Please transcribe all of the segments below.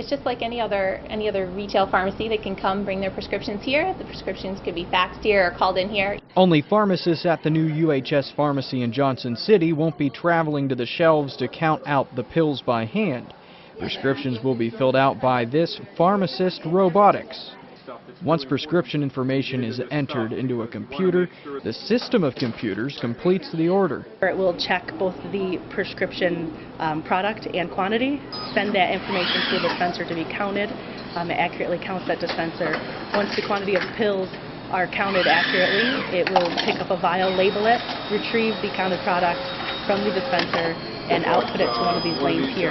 It's just like any other retail pharmacy. They can come bring their prescriptions here. The prescriptions could be faxed here or called in here. Only pharmacists at the new UHS pharmacy in Johnson City won't be traveling to the shelves to count out the pills by hand. Prescriptions will be filled out by this pharmacist robotics. Once prescription information is entered into a computer, the system of computers completes the order. It will check both the prescription product and quantity, send that information to the dispenser to be counted. It accurately counts that dispenser. Once the quantity of pills are counted accurately, it will pick up a vial, label it, retrieve the counted product from the dispenser, and output it to one of these lanes here.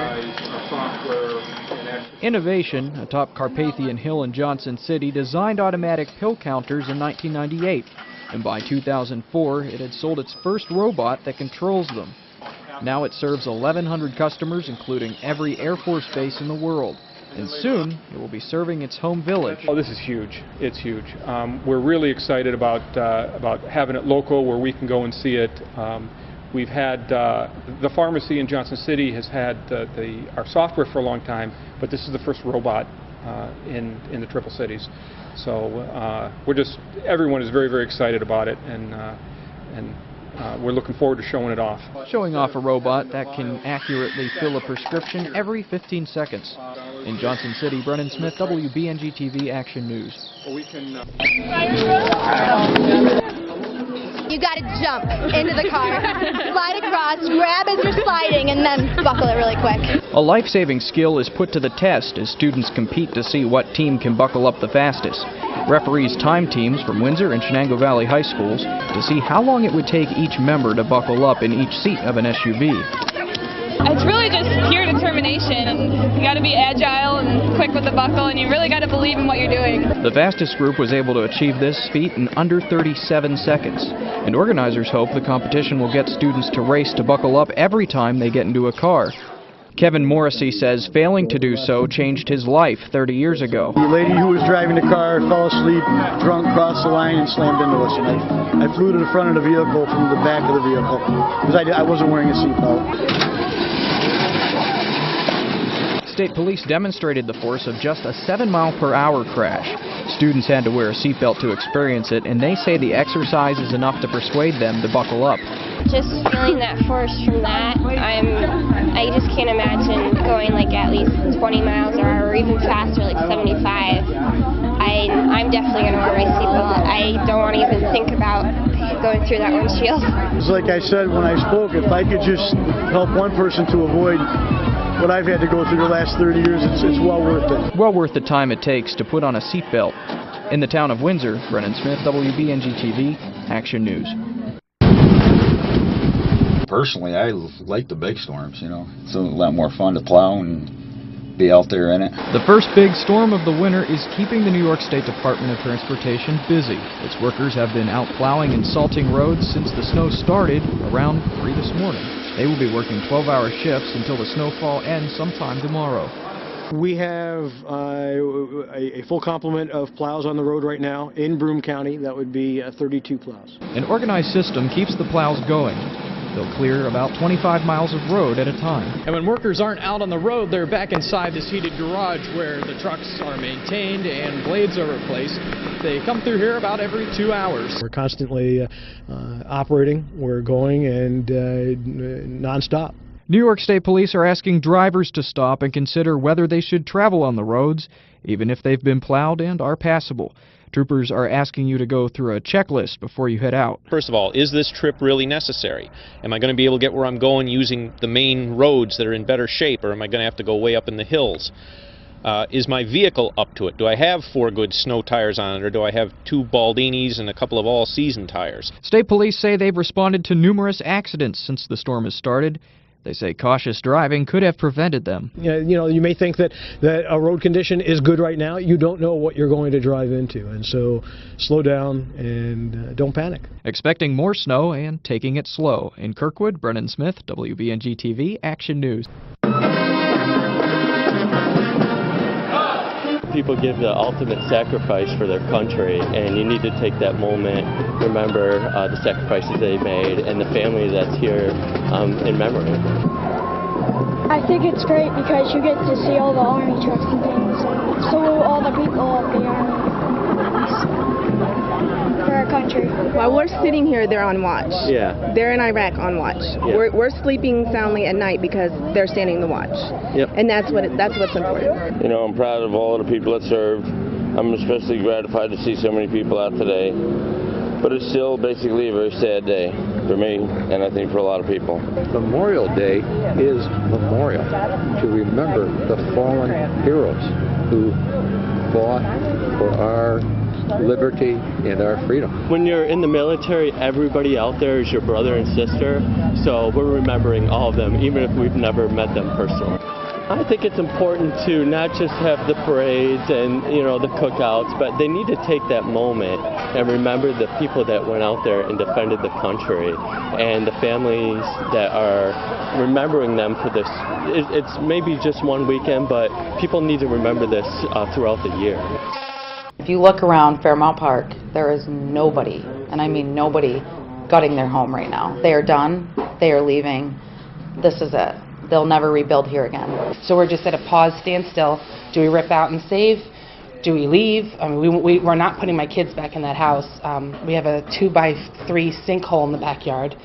Innovation, atop Carpathian Hill in Johnson City, designed automatic pill counters in 1998, and by 2004 it had sold its first robot that controls them. Now it serves 1,100 customers, including every Air Force base in the world, and soon it will be serving its home village. Oh, this is huge. It's huge. We're really excited about having it local where we can go and see it. We've had the pharmacy in Johnson City has had our software for a long time, but this is the first robot in the Triple Cities. So everyone is very, very excited about it, and we're looking forward to showing it off. Showing off a robot that can accurately fill a prescription every 15 seconds. In Johnson City, Brennan Smith, WBNG-TV Action News. You gotta jump into the car, slide across, grab as you're sliding, and then buckle it really quick. A life-saving skill is put to the test as students compete to see what team can buckle up the fastest. Referees time teams from Windsor and Shenango Valley High Schools to see how long it would take each member to buckle up in each seat of an SUV. It's really just pure determination, and you got to be agile and quick with the buckle, and you really got to believe in what you're doing. The fastest group was able to achieve this feat in under 37 seconds, and organizers hope the competition will get students to race to buckle up every time they get into a car. Kevin Morrissey says failing to do so changed his life 30 years ago. The lady who was driving the car fell asleep, drunk, crossed the line, and slammed into us. And I flew to the front of the vehicle from the back of the vehicle because I wasn't wearing a seatbelt. State police demonstrated the force of just a 7-mile-per-hour crash. Students had to wear a seatbelt to experience it, and they say the exercise is enough to persuade them to buckle up. Just feeling that force from that, I just can't imagine going like at least 20 miles an hour or even faster, like 75. I'm definitely going to wear my seatbelt. I don't want to even think about going through that windshield. It's like I said when I spoke, if I could just help one person to avoid what I've had to go through the last 30 years, it's well worth it. Well worth the time it takes to put on a seatbelt. In the town of Windsor, Brennan Smith, WBNG-TV, Action News. Personally, I like the big storms, you know. It's a lot more fun to plow and be out there in it. The first big storm of the winter is keeping the New York State Department of Transportation busy. Its workers have been out plowing and salting roads since the snow started around 3 this morning. They will be working 12-hour shifts until the snowfall ends sometime tomorrow. We have a full complement of plows on the road right now in Broome County. That would be 32 plows. An organized system keeps the plows going. They'll clear about 25 miles of road at a time. And when workers aren't out on the road, they're back inside this heated garage where the trucks are maintained and blades are replaced. They come through here about every 2 hours. We're constantly operating. We're going and nonstop. New York State Police are asking drivers to stop and consider whether they should travel on the roads, even if they've been plowed and are passable. Troopers are asking you to go through a checklist before you head out. First of all, is this trip really necessary? Am I going to be able to get where I'm going using the main roads that are in better shape, or am I going to have to go way up in the hills? Is my vehicle up to it? Do I have 4 good snow tires on it, or do I have 2 Baldinis and a couple of all-season tires? State police say they've responded to numerous accidents since the storm has started. They say cautious driving could have prevented them. You know, you may think that a road condition is good right now. You don't know what you're going to drive into, and so slow down and don't panic. Expecting more snow and taking it slow. In Kirkwood, Brennan Smith, WBNG-TV, Action News. People give the ultimate sacrifice for their country, and you need to take that moment, remember the sacrifices they made and the family that's here in memory. I think it's great because you get to see all the Army trucks and While we're sitting here, they're on watch. Yeah. They're in Iraq on watch. Yeah. We're sleeping soundly at night because they're standing the watch. Yep. And that's what's important. You know, I'm proud of all of the people that served. I'm especially gratified to see so many people out today. But it's still basically a very sad day for me, and I think for a lot of people. Memorial Day is memorial to remember the fallen heroes who fought for our liberty and our freedom. When you're in the military, everybody out there is your brother and sister, so we're remembering all of them, even if we've never met them personally. I think it's important to not just have the parades and, you know, the cookouts, but they need to take that moment and remember the people that went out there and defended the country and the families that are remembering them for this. It's maybe just one weekend, but people need to remember this throughout the year. If you look around Fairmount Park, there is nobody, and I mean nobody, gutting their home right now. They are done. They are leaving. This is it. They'll never rebuild here again. So we're just at a pause, standstill. Do we rip out and save? Do we leave? I mean, we're not putting my kids back in that house. We have a 2x3 sinkhole in the backyard.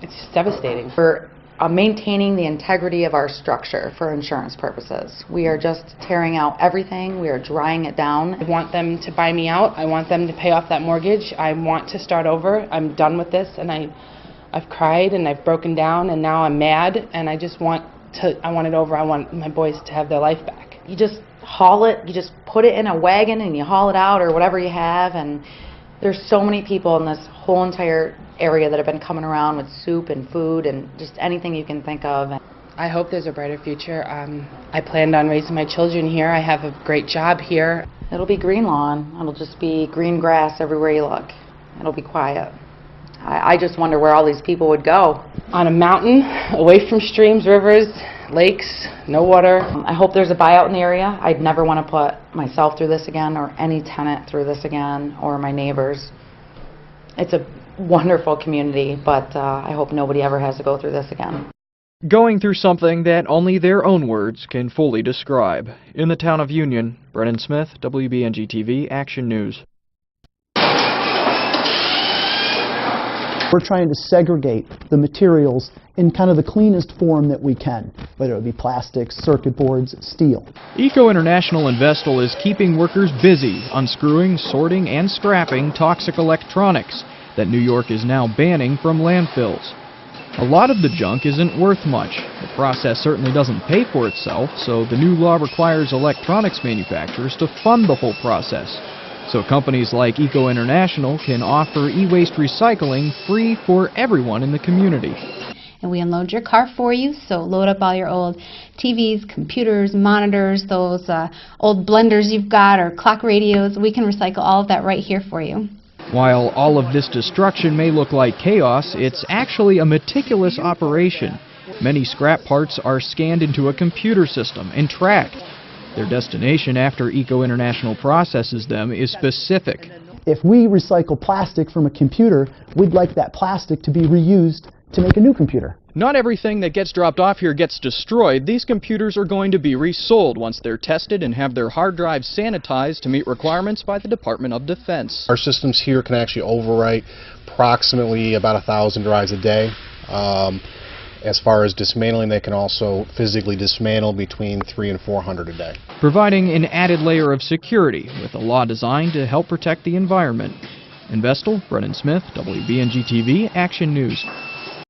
It's just devastating. We're maintaining the integrity of our structure for insurance purposes. We are just tearing out everything. We are drying it down. I want them to buy me out. I want them to pay off that mortgage. I want to start over. I'm done with this, and I've cried and I've broken down, and now I'm mad, and I want it over. I want my boys to have their life back. You just haul it, you just put it in a wagon and you haul it out or whatever you have, and there's so many people in this whole entire area that have been coming around with soup and food and just anything you can think of. I hope there's a brighter future. I planned on raising my children here. I have a great job here. It'll be green lawn. It'll just be green grass everywhere you look. It'll be quiet. I just wonder where all these people would go. On a mountain, away from streams, rivers, lakes, no water. I hope there's a buyout in the area. I'd never want to put myself through this again, or any tenant through this again, or my neighbors. It's a wonderful community, but I hope nobody ever has to go through this again. Going through something that only their own words can fully describe. In the town of Union, Brennan Smith, WBNG-TV, Action News. We're trying to segregate the materials in kind of the cleanest form that we can, whether it be plastics, circuit boards, steel. Eco International in Vestal is keeping workers busy, unscrewing, sorting, and scrapping toxic electronics that New York is now banning from landfills. A lot of the junk isn't worth much. The process certainly doesn't pay for itself, so the new law requires electronics manufacturers to fund the whole process. So companies like Eco International can offer e-waste recycling free for everyone in the community. And we unload your car for you, so load up all your old TVs, computers, monitors, those old blenders you've got, or clock radios. We can recycle all of that right here for you. While all of this destruction may look like chaos, it's actually a meticulous operation. Many scrap parts are scanned into a computer system and tracked. Their destination after Eco International processes them is specific. If we recycle plastic from a computer, we'd like that plastic to be reused to make a new computer. Not everything that gets dropped off here gets destroyed. These computers are going to be resold once they're tested and have their hard drives sanitized to meet requirements by the Department of Defense. Our systems here can actually overwrite approximately about 1,000 drives a day. As far as dismantling, they can also physically dismantle between 300 and 400 a day. Providing an added layer of security with a law designed to help protect the environment. In Vestal, Brennan Smith, WBNG-TV, Action News.